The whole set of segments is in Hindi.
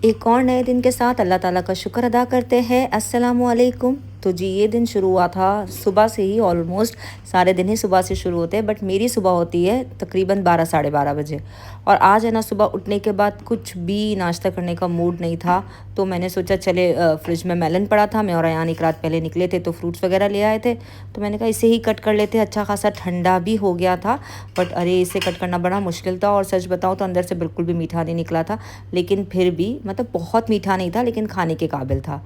एक और नए दिन के साथ अल्लाह ताला का शुक्र अदा करते हैं। अस्सलामु अलैकुम। तो जी ये दिन शुरू हुआ था सुबह से ही, ऑलमोस्ट सारे दिन ही सुबह से शुरू होते हैं, बट मेरी सुबह होती है तकरीबन 12 साढ़े 12 बजे। और आज है ना, सुबह उठने के बाद कुछ भी नाश्ता करने का मूड नहीं था, तो मैंने सोचा चले फ्रिज में मेलन पड़ा था, मैं और अयान एक रात पहले निकले थे तो फ्रूट्स वगैरह ले आए थे, तो मैंने कहा इसे ही कट कर लेते। अच्छा खासा ठंडा भी हो गया था, बट अरे इसे कट करना बड़ा मुश्किल था, और सच बताऊँ तो अंदर से बिल्कुल भी मीठा नहीं निकला था, लेकिन फिर भी मतलब बहुत मीठा नहीं था, लेकिन खाने के काबिल था।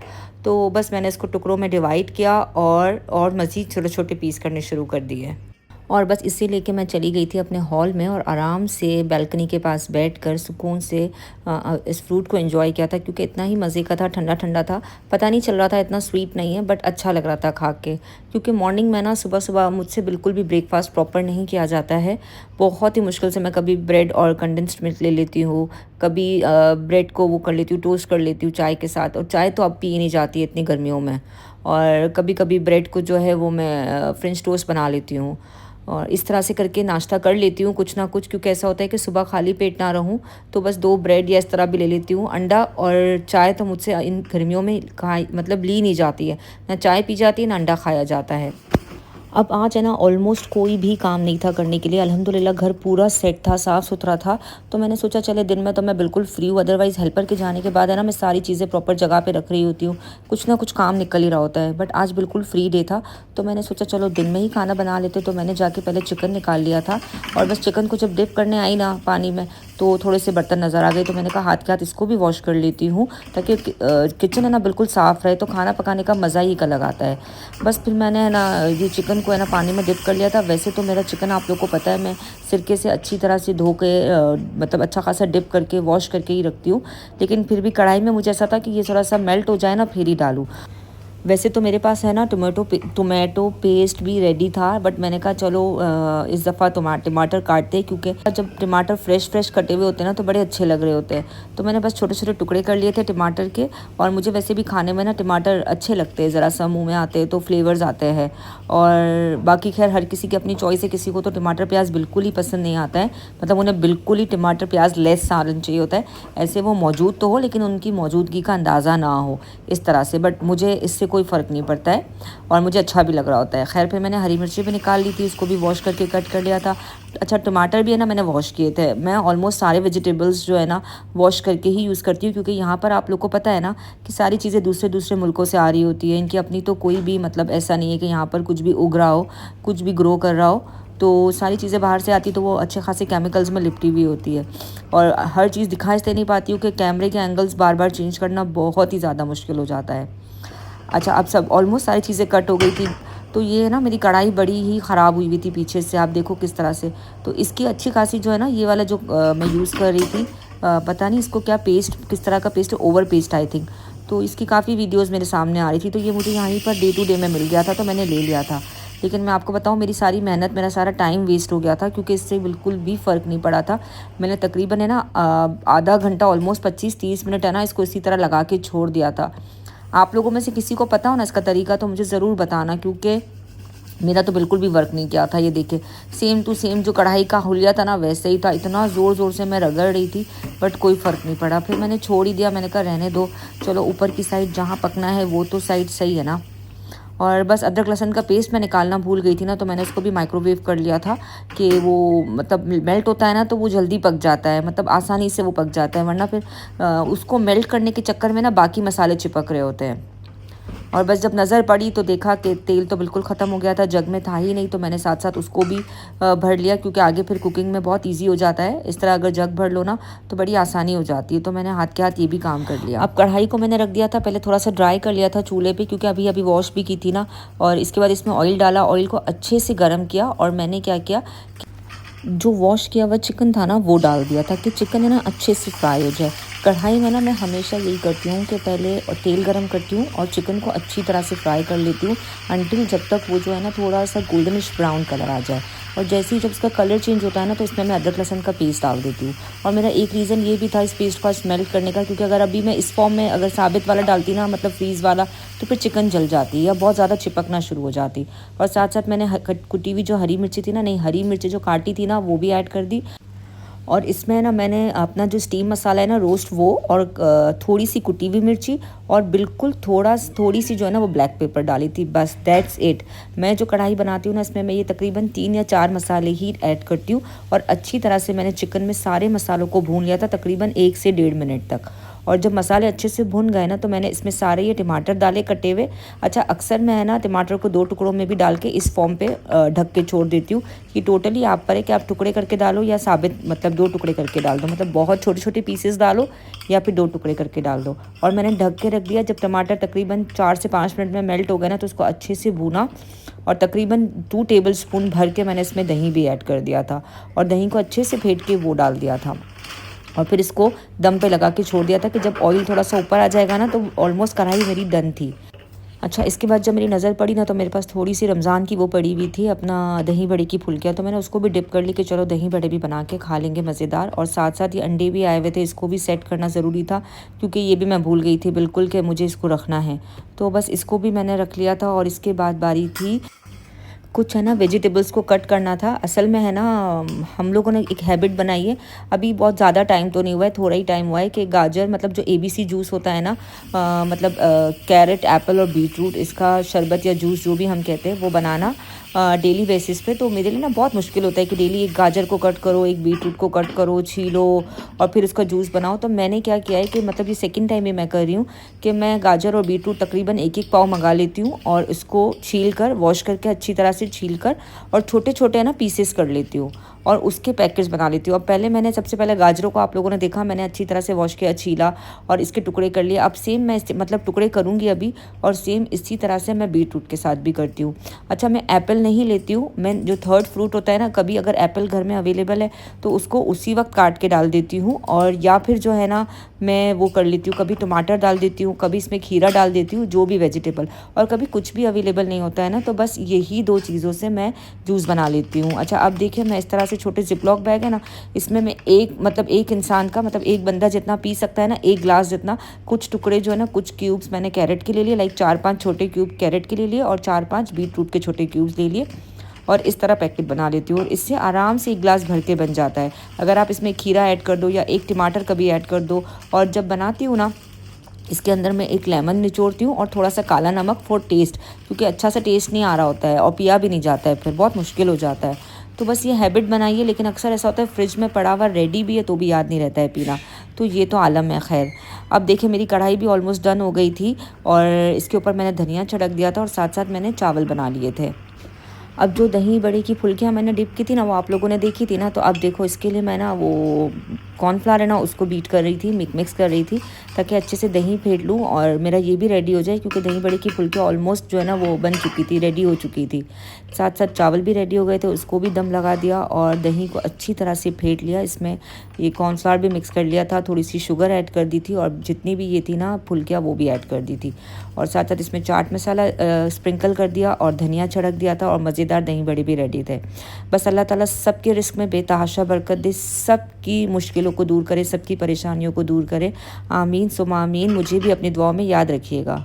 तो बस मैंने इसको टुकड़ों में डिवाइड किया और मज़ीद छोटे छोटे पीस करने शुरू कर दिए। और बस इसे लेके मैं चली गई थी अपने हॉल में, और आराम से बालकनी के पास बैठकर सुकून से इस फ्रूट को एंजॉय किया था, क्योंकि इतना ही मज़े का था, ठंडा ठंडा था, पता नहीं चल रहा था, इतना स्वीट नहीं है बट अच्छा लग रहा था खा के। क्योंकि मॉर्निंग में ना सुबह सुबह मुझसे बिल्कुल भी ब्रेकफास्ट प्रॉपर नहीं किया जाता है, बहुत ही मुश्किल से मैं कभी ब्रेड और कंडेंस्ड मिल्क ले लेती हूँ, कभी ब्रेड को वो कर लेती हूँ, टोस्ट कर लेती हूँ चाय के साथ, और चाय तो अब पी नहीं जाती है इतनी गर्मियों में। और कभी कभी ब्रेड को जो है वो मैं फ्रेंच टोस्ट बना लेती हूँ, और इस तरह से करके नाश्ता कर लेती हूँ कुछ ना कुछ, क्योंकि ऐसा होता है कि सुबह खाली पेट ना रहूँ, तो बस 2 ब्रेड या इस तरह भी ले लेती हूँ। अंडा और चाय तो मुझसे इन गर्मियों में मतलब ली नहीं जाती है, ना चाय पी जाती है ना अंडा खाया जाता है। अब आज है ना, ऑलमोस्ट कोई भी काम नहीं था करने के लिए, अल्हम्दुलिल्लाह घर पूरा सेट था, साफ़ सुथरा था, तो मैंने सोचा चले दिन में तो मैं बिल्कुल फ्री हूँ, अदरवाइज़ हेल्पर के जाने के बाद है ना, मैं सारी चीज़ें प्रॉपर जगह पे रख रही होती हूँ, कुछ ना कुछ काम निकल ही रहा होता है, बट आज बिल्कुल फ्री डे था, तो मैंने सोचा चलो दिन में ही खाना बना लेते। तो मैंने जाके पहले चिकन निकाल लिया था, और बस चिकन को जब डिप करने आई ना पानी में, तो थोड़े से बर्तन नज़र आ गए, तो मैंने कहा हाथ के हाथ इसको भी वॉश कर लेती हूँ, ताकि किचन है ना बिल्कुल साफ़ रहे, तो खाना पकाने का मज़ा ही अलग आता है। बस फिर मैंने है ना ये चिकन को है ना पानी में डिप कर लिया था। वैसे तो मेरा चिकन आप लोग को पता है, मैं सिरके से अच्छी तरह से धो के मतलब अच्छा खासा डिप करके वॉश करके ही रखती हूँ, लेकिन फिर भी कढ़ाई में मुझे ऐसा था कि ये थोड़ा सा मेल्ट हो जाए ना फिर ही डालूँ। वैसे तो मेरे पास है ना टोमेटो पेस्ट भी रेडी था, बट मैंने कहा चलो इस दफ़ा टमाटर काटते हैं, क्योंकि जब टमाटर फ्रेश कटे हुए होते हैं ना तो बड़े अच्छे लग रहे होते हैं। तो मैंने बस छोटे छोटे टुकड़े कर लिए थे टमाटर के, और मुझे वैसे भी खाने में ना टमाटर अच्छे लगते हैं, ज़रा सा मुंह में आते हैं तो फ्लेवर्स आते हैं। और बाकी खैर हर किसी की अपनी चॉइस है, किसी को तो टमाटर प्याज बिल्कुल ही पसंद नहीं आता है, मतलब उन्हें बिल्कुल ही टमाटर प्याज लेस सालन चाहिए होता है, ऐसे वो मौजूद तो हो लेकिन उनकी मौजूदगी का अंदाज़ा ना हो इस तरह से, बट मुझे इससे कोई फ़र्क नहीं पड़ता है, और मुझे अच्छा भी लग रहा होता है। खैर फिर मैंने हरी मिर्ची भी निकाल ली थी, उसको भी वॉश करके कट कर लिया था। अच्छा टमाटर भी है ना मैंने वॉश किए थे। मैं ऑलमोस्ट सारे वेजिटेबल्स जो है ना वॉश करके ही यूज़ करती हूँ, क्योंकि यहाँ पर आप लोग को पता है ना कि सारी चीज़ें दूसरे दूसरे मुल्कों से आ रही होती है, इनकी अपनी तो कोई भी मतलब ऐसा नहीं है कि यहाँ पर कुछ भी उग रहा हो, कुछ भी ग्रो कर रहा हो, तो सारी चीज़ें बाहर से आती तो वो अच्छे खासे केमिकल्स में लिपटी हुई होती है, और हर चीज़ दिखा इसलिए नहीं पाती हूँ कि कैमरे के एंगल्स बार बार चेंज करना बहुत ही ज़्यादा मुश्किल हो जाता है। अच्छा अब सब ऑलमोस्ट सारी चीज़ें कट हो गई थी, तो ये है ना मेरी कढ़ाई बड़ी ही ख़राब हुई थी पीछे से, आप देखो किस तरह से। तो इसकी अच्छी खासी जो है ना, ये वाला जो मैं यूज़ कर रही थी, पता नहीं इसको क्या पेस्ट, किस तरह का paste, over paste I think, तो इसकी काफ़ी वीडियोज़ मेरे सामने आ रही थी, तो ये मुझे यहीं पर डे टू डे में मिल गया था, तो मैंने ले लिया था। लेकिन मैं आपको बताऊं, मेरी सारी मेहनत, मेरा सारा टाइम वेस्ट हो गया था, क्योंकि इससे बिल्कुल भी फ़र्क नहीं पड़ा था। मैंने तकरीबन है ना आधा घंटा, ऑलमोस्ट 25-30 मिनट है ना इसको इसी तरह लगा के छोड़ दिया था। आप लोगों में से किसी को पता हो ना इसका तरीका, तो मुझे ज़रूर बताना, क्योंकि मेरा तो बिल्कुल भी वर्क नहीं किया था। ये देखिए सेम टू सेम जो कढ़ाई का हुलिया था ना वैसे ही था, इतना ज़ोर ज़ोर से मैं रगड़ रही थी, बट कोई फ़र्क नहीं पड़ा। फिर मैंने छोड़ ही दिया, मैंने कहा रहने दो, चलो ऊपर की साइड जहाँ पकना है वो तो साइड सही है ना। और बस अदरक लहसुन का पेस्ट मैं निकालना भूल गई थी ना, तो मैंने उसको भी माइक्रोवेव कर लिया था, कि वो मतलब मेल्ट होता है ना तो वो जल्दी पक जाता है, मतलब आसानी से वो पक जाता है, वरना फिर उसको मेल्ट करने के चक्कर में ना बाकी मसाले चिपक रहे होते हैं। और बस जब नज़र पड़ी तो देखा कि तेल तो बिल्कुल ख़त्म हो गया था, जग में था ही नहीं, तो मैंने साथ साथ उसको भी भर लिया, क्योंकि आगे फिर कुकिंग में बहुत इजी हो जाता है, इस तरह अगर जग भर लो ना तो बड़ी आसानी हो जाती है। तो मैंने हाथ के हाथ ये भी काम कर लिया। अब कढ़ाई को मैंने रख दिया था, पहले थोड़ा सा ड्राई कर लिया था चूल्हे पे, क्योंकि अभी अभी वॉश भी की थी ना, और इसके बाद इसमें ऑयल डाला, ऑयल को अच्छे से गर्म किया, और मैंने क्या किया, जो वॉश किया हुआ चिकन था ना वो डाल दिया था, कि चिकन है ना अच्छे से फ्राई हो जाए। कढ़ाई में ना मैं हमेशा यही करती हूँ कि पहले तेल गरम करती हूँ और चिकन को अच्छी तरह से फ्राई कर लेती हूँ, अंटिल जब तक वो जो है ना थोड़ा सा गोल्डनिश ब्राउन कलर आ जाए। और जैसे ही जब इसका कलर चेंज होता है ना, तो इसमें मैं अदरक लहसुन का पेस्ट डाल देती हूँ। और मेरा एक रीज़न ये भी था इस पेस्ट को स्मेल करने का, क्योंकि अगर अभी मैं इस फॉर्म में अगर साबित वाला डालती ना, मतलब फ्रीज़ वाला, तो फिर चिकन जल जाती या बहुत ज़्यादा चिपकना शुरू हो जाती। और साथ साथ मैंने कुटी हुई जो हरी मिर्ची थी ना, नहीं हरी मिर्ची जो काटी थी ना वो भी ऐड कर दी। और इसमें ना मैंने अपना जो स्टीम मसाला है ना रोस्ट वो, और थोड़ी सी कुटी हुई मिर्ची, और बिल्कुल थोड़ी सी जो है ना वो ब्लैक पेपर डाली थी, बस दैट्स इट। मैं जो कढ़ाई बनाती हूँ ना इसमें मैं ये तकरीबन 3 या 4 मसाले ही ऐड करती हूँ, और अच्छी तरह से मैंने चिकन में सारे मसालों को भून लिया था तकरीबन 1 से 1.5 मिनट तक। और जब मसाले अच्छे से भुन गए ना तो मैंने इसमें सारे ये टमाटर डाले कटे हुए। अच्छा, अक्सर मैं है ना टमाटर को 2 टुकड़ों में भी डाल के इस फॉर्म पे ढक के छोड़ देती हूँ। कि टोटली आप पर है कि आप टुकड़े करके डालो या साबित मतलब 2 टुकड़े करके डाल दो, मतलब बहुत छोटे छोटे पीसेस डालो या फिर 2 टुकड़े करके डाल दो। और मैंने ढक के रख दिया। जब टमाटर तकरीबन 4 से 5 मिनट में मेल्ट हो गया ना तो उसको अच्छे से भूना, और तकरीबन 2 टेबल स्पून भर के मैंने इसमें दही भी ऐड कर दिया था, और दही को अच्छे से फेंट के वो डाल दिया था। और फिर इसको दम पे लगा के छोड़ दिया था कि जब ऑयल थोड़ा सा ऊपर आ जाएगा ना तो ऑलमोस्ट कढ़ाई मेरी डन थी। अच्छा, इसके बाद जब मेरी नज़र पड़ी ना तो मेरे पास थोड़ी सी रमज़ान की वो पड़ी हुई थी अपना दही बड़े की फुल्कियाँ, तो मैंने उसको भी डिप कर ली कि चलो दही बड़े भी बना के खा लेंगे मज़ेदार। और साथ साथ ये अंडे भी आए हुए थे, इसको भी सेट करना ज़रूरी था क्योंकि ये भी मैं भूल गई थी बिल्कुल कि मुझे इसको रखना है। तो बस इसको भी मैंने रख लिया था। और इसके बाद बारी थी कुछ है ना वेजिटेबल्स को कट करना था। असल में है ना हम लोगों ने एक हैबिट बनाई है, अभी बहुत ज़्यादा टाइम तो नहीं हुआ है, थोड़ा ही टाइम हुआ है, कि गाजर मतलब जो ABC जूस होता है ना, मतलब कैरेट, एप्पल और बीटरूट, इसका शरबत या जूस जो भी हम कहते हैं वो बनाना डेली बेसिस पे। तो मेरे लिए ना बहुत मुश्किल होता है कि डेली एक गाजर को कट करो, एक बीटरूट को कट करो, छीलो और फिर उसका जूस बनाओ। तो मैंने क्या किया है कि मतलब ये सेकंड टाइम ही मैं कर रही हूँ कि मैं गाजर और बीटरूट तकरीबन 1-1 पाव मंगा लेती हूँ, और इसको छील कर वॉश करके अच्छी तरह से छील कर और छोटे छोटे है ना पीसेस कर लेती हूँ, और उसके पैकेट्स बना लेती हूँ। अब पहले मैंने सबसे पहले गाजरों को आप लोगों ने देखा मैंने अच्छी तरह से वॉश किया, छीला और इसके टुकड़े कर लिए। अब सेम मैं मतलब टुकड़े करूँगी अभी, और सेम इसी तरह से मैं बीटरूट के साथ भी करती हूँ। अच्छा, मैं एप्पल नहीं लेती हूँ, मैं जो थर्ड फ्रूट होता है ना, कभी अगर एप्पल घर में अवेलेबल है तो उसको उसी वक्त काट के डाल देती हूँ, और या फिर जो है ना मैं वो कर लेती हूँ, कभी टमाटर डाल देती हूँ, कभी इसमें खीरा डाल देती हूँ, जो भी वेजिटेबल, और कभी कुछ भी अवेलेबल नहीं होता है ना तो बस यही 2 चीज़ों से मैं जूस बना लेती हूँ। अच्छा, अब देखिए मैं इस तरह से छोटे जिपलॉक बैग है ना, इसमें मैं एक इंसान का मतलब एक बंदा जितना पी सकता है ना, 1 गिलास जितना, कुछ टुकड़े जो है ना, कुछ क्यूब्स मैंने कैरेट के ले लिए, लाइक 4-5 छोटे क्यूब कैरेट के ले लिए और 4-5 बीटरूट के छोटे क्यूब्स ले लिए, और इस तरह पैकेट बना लेती हूँ। और इससे आराम से 1 गिलास भर के बन जाता है। अगर आप इसमें खीरा ऐड कर दो या 1 टमाटर कभी ऐड कर दो। और जब बनाती हूँ ना इसके अंदर मैं 1 लेमन निचोड़ती हूँ और थोड़ा सा काला नमक फॉर टेस्ट, क्योंकि अच्छा सा टेस्ट नहीं आ रहा होता है और पिया भी नहीं जाता है, फिर बहुत मुश्किल हो जाता है। तो बस ये हैबिट बनाइए, लेकिन अक्सर ऐसा होता है फ्रिज में पड़ा हुआ रेडी भी है तो भी याद नहीं रहता है पीना, तो ये तो आलम है। खैर, अब देखिए मेरी कढ़ाई भी ऑलमोस्ट डन हो गई थी, और इसके ऊपर मैंने धनिया छिड़क दिया था और साथ साथ मैंने चावल बना लिए थे। अब जो दही बड़े की फुल्कियाँ मैंने डिप की थी ना वो आप लोगों ने देखी थी ना, तो अब देखो इसके लिए मैं ना वो कॉर्नफ्लावर है ना उसको बीट कर रही थी, मिक्स कर रही थी ताकि अच्छे से दही फेंट लूँ और मेरा ये भी रेडी हो जाए, क्योंकि दही बड़े की फुल्कियाँ ऑलमोस्ट जो है ना वो बन चुकी थी, रेडी हो चुकी थी। साथ साथ चावल भी रेडी हो गए थे, उसको भी दम लगा दिया और दही को अच्छी तरह से फेंट लिया। इसमें ये कॉर्नफ्लावर भी मिक्स कर लिया था, थोड़ी सी शुगर ऐड कर दी थी और जितनी भी ये थी ना फुल्कियाँ वो भी ऐड कर दी थी, और साथ साथ इसमें चाट मसाला स्प्रिंकल कर दिया और धनिया छिड़क दिया था, और मज़ेदार दही बड़े भी रेडी थे। बस अल्लाह ताला सबके रिस्क में बेतहाशा बरकत दे, सबकी मुश्किलों को दूर करे, सबकी परेशानियों को दूर करे। आमीन सुमा आमीन। मुझे भी अपनी दुआओं में याद रखिएगा।